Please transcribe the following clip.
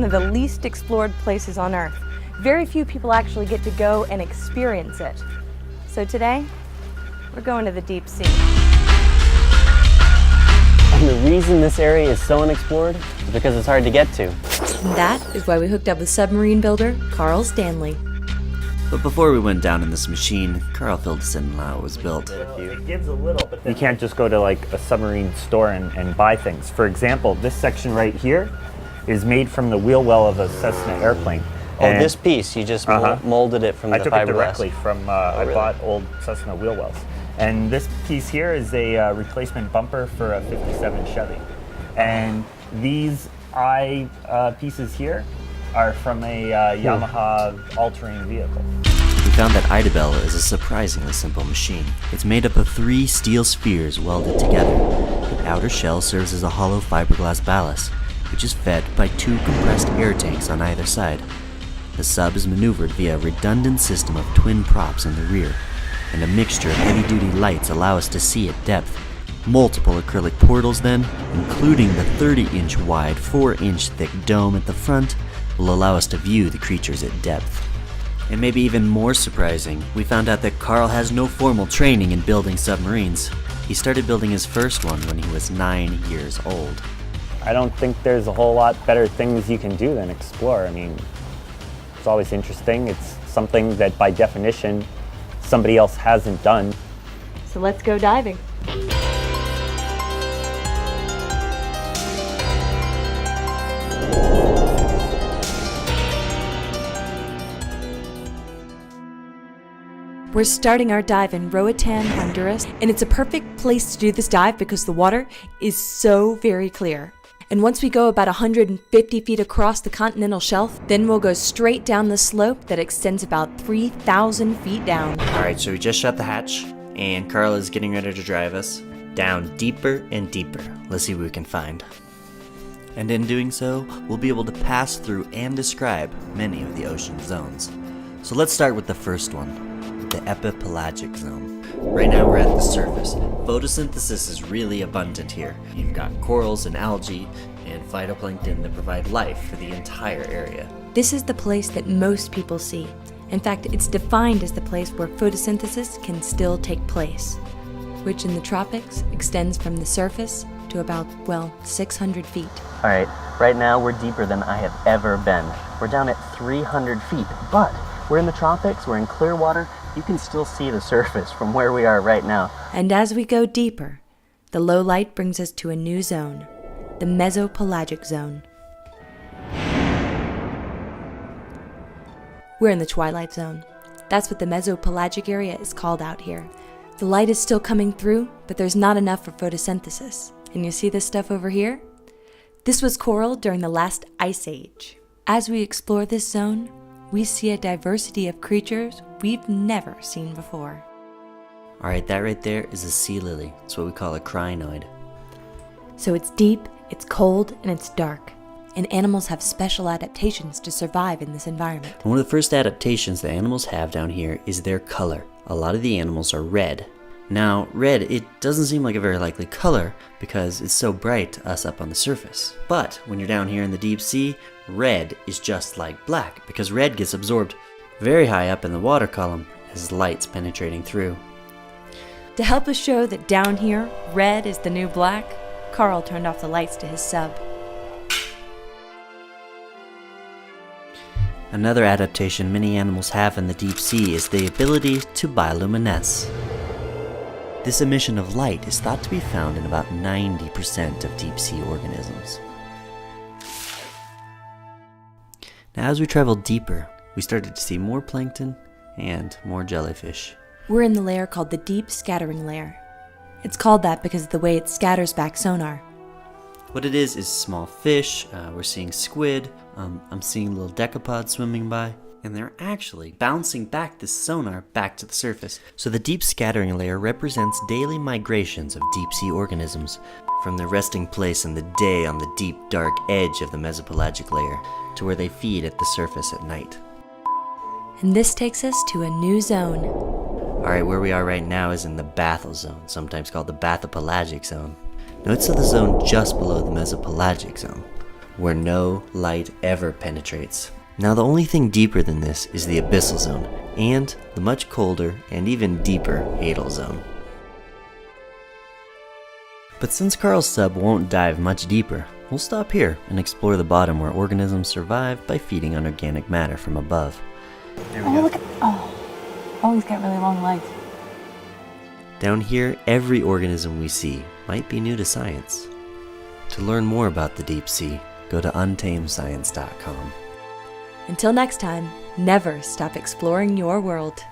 of the least explored places on Earth. Very few people actually get to go and experience it. So today, we're going to the deep sea. And the reason this area is so unexplored is because it's hard to get to. And that is why we hooked up with submarine builder Carl Stanley. But before we went down in this machine, Carl filled us in on how it was built. It gives a little, but you can't just go to like a submarine store and buy things. For example, this section right here is made from the wheel well of a Cessna airplane. Oh, this piece, you just molded it from the fiberglass? I took it directly from, I bought old Cessna wheel wells. And this piece here is a replacement bumper for a 57 Chevy. And these eye pieces here are from a Yamaha all-terrain vehicle. We found that Idabel is a surprisingly simple machine. It's made up of 3 steel spheres welded together. The outer shell serves as a hollow fiberglass ballast, which is fed by 2 compressed air tanks on either side. The sub is maneuvered via a redundant system of twin props in the rear, and a mixture of heavy-duty lights allow us to see at depth. Multiple acrylic portals then, including the 30-inch wide, 4-inch thick dome at the front, will allow us to view the creatures at depth. And maybe even more surprising, we found out that Carl has no formal training in building submarines. He started building his first one when he was 9 years old. I don't think there's a whole lot better things you can do than explore. I mean, it's always interesting. It's something that by definition somebody else hasn't done. So let's go diving. We're starting our dive in Roatan, Honduras, and it's a perfect place to do this dive because the water is so very clear. And once we go about 150 feet across the continental shelf, then we'll go straight down the slope that extends about 3,000 feet down. Alright, so we just shut the hatch, and Carl is getting ready to drive us down deeper and deeper. Let's see what we can find. And in doing so, we'll be able to pass through and describe many of the ocean zones. So let's start with the first one, the epipelagic zone. Right now we're at the surface. Photosynthesis is really abundant here. You've got corals and algae and phytoplankton that provide life for the entire area. This is the place that most people see. In fact, it's defined as the place where photosynthesis can still take place, which in the tropics extends from the surface to about, 600 feet. Alright, right now we're deeper than I have ever been. We're down at 300 feet, but we're in the tropics, we're in clear water. You can still see the surface from where we are right now. And as we go deeper, the low light brings us to a new zone, the mesopelagic zone. We're in the twilight zone. That's what the mesopelagic area is called out here. The light is still coming through, but there's not enough for photosynthesis. And you see this stuff over here? This was coral during the last ice age. As we explore this zone, we see a diversity of creatures we've never seen before. Alright, that right there is a sea lily. It's what we call a crinoid. So it's deep, it's cold, and it's dark. And animals have special adaptations to survive in this environment. One of the first adaptations that animals have down here is their color. A lot of the animals are red. Now, red, it doesn't seem like a very likely color because it's so bright to us up on the surface. But when you're down here in the deep sea, red is just like black because red gets absorbed very high up in the water column as light's penetrating through. To help us show that down here, red is the new black, Carl turned off the lights to his sub. Another adaptation many animals have in the deep sea is the ability to bioluminesce. This emission of light is thought to be found in about 90% of deep sea organisms. Now as we traveled deeper, we started to see more plankton and more jellyfish. We're in the layer called the deep scattering layer. It's called that because of the way it scatters back sonar. What it is small fish, we're seeing squid, I'm seeing little decapods swimming by, and they're actually bouncing back this sonar back to the surface. So the deep scattering layer represents daily migrations of deep sea organisms from their resting place in the day on the deep dark edge of the mesopelagic layer to where they feed at the surface at night. And this takes us to a new zone. Alright, where we are right now is in the Bathel zone, sometimes called the Bathopelagic zone. Now it's the zone just below the Mesopelagic zone. where no light ever penetrates. Now the only thing deeper than this is the abyssal zone, and the much colder and even deeper Hadal zone. But since Carl's sub won't dive much deeper, we'll stop here and explore the bottom where organisms survive by feeding on organic matter from above. Oh, look at, oh, he's got really long legs. Down here, every organism we see might be new to science. To learn more about the deep sea, go to untamescience.com. Until next time, never stop exploring your world.